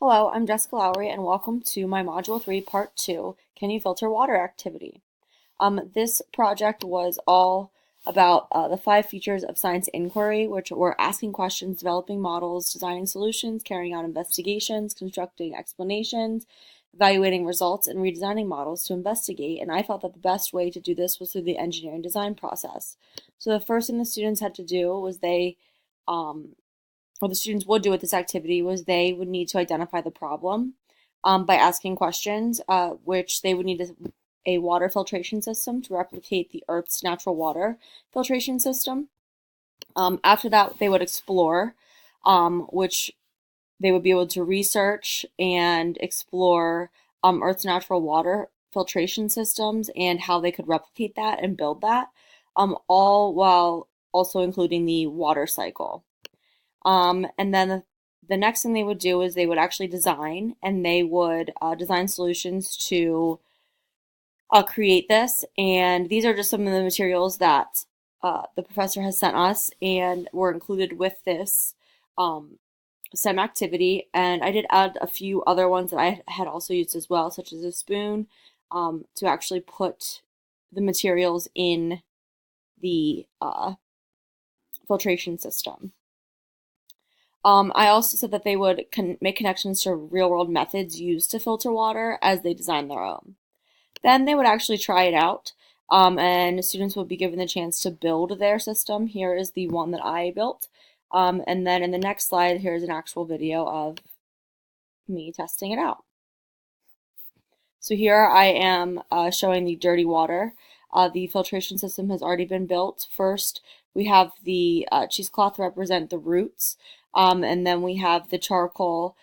Hello, I'm Jessica Lowry, and welcome to my Module 3, Part 2, Can You Filter Water activity. This project was all about the 5 features of science inquiry, which were asking questions, developing models, designing solutions, carrying out investigations, constructing explanations, evaluating results, and redesigning models to investigate. And I felt that the best way to do this was through the engineering design process. So the first thing the students had to do was what the students would do with this activity was they would need to identify the problem by asking questions, which they would need a water filtration system to replicate the Earth's natural water filtration system. After that, they would explore, which they would be able to research and explore Earth's natural water filtration systems and how they could replicate that and build that, all while also including the water cycle. And then the next thing they would do is they would actually design, and they would design solutions to create this. And these are just some of the materials that the professor has sent us and were included with this STEM activity. And I did add a few other ones that I had also used as well, such as a spoon, to actually put the materials in the filtration system. I also said that they would make connections to real-world methods used to filter water as they design their own. Then they would actually try it out, and students would be given the chance to build their system. Here is the one that I built. And then in the next slide, here's an actual video of me testing it out. So here I am showing the dirty water. The filtration system has already been built. First, we have the cheesecloth represent the roots, and then we have the charcoal,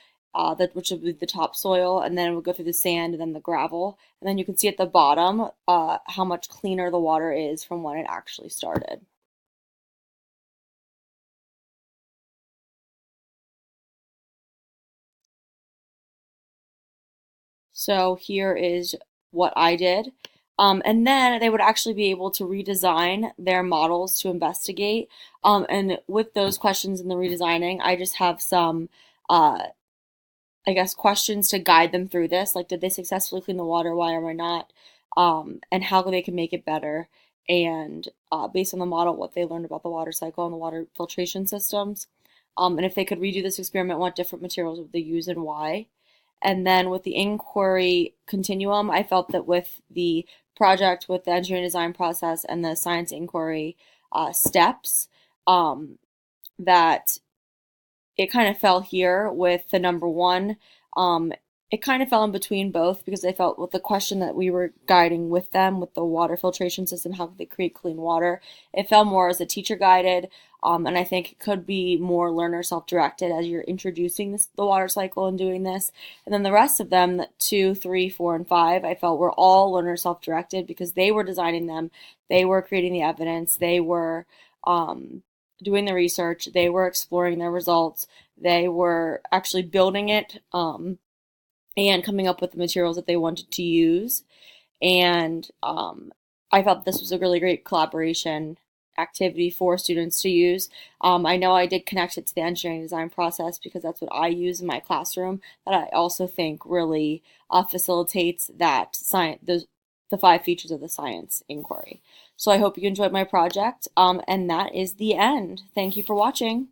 which would be the topsoil, and then it would go through the sand and then the gravel. And then you can see at the bottom how much cleaner the water is from when it actually started. So here is what I did. And then they would actually be able to redesign their models to investigate. And with those questions in the redesigning, I just have some, I guess, questions to guide them through this. Like, did they successfully clean the water? Why or why not? And how they can make it better. And based on the model, what they learned about the water cycle and the water filtration systems. And if they could redo this experiment, what different materials would they use and why? And then with the inquiry continuum, I felt that with the project, with the engineering design process and the science inquiry steps, that it kind of fell here with the number one. It kind of fell in between both because I felt with the question that we were guiding with them with the water filtration system, how could they create clean water? It fell more as a teacher guided, and I think it could be more learner self-directed as you're introducing the water cycle and doing this. And then the rest of them, 2, 3, 4, and 5, I felt were all learner self-directed because they were designing them, they were creating the evidence, they were doing the research, they were exploring their results, they were actually building it. And coming up with the materials that they wanted to use. And I felt this was a really great collaboration activity for students to use. I know I did connect it to the engineering design process because that's what I use in my classroom, but I also think really facilitates that the 5 features of the science inquiry. So I hope you enjoyed my project, and that is the end. Thank you for watching.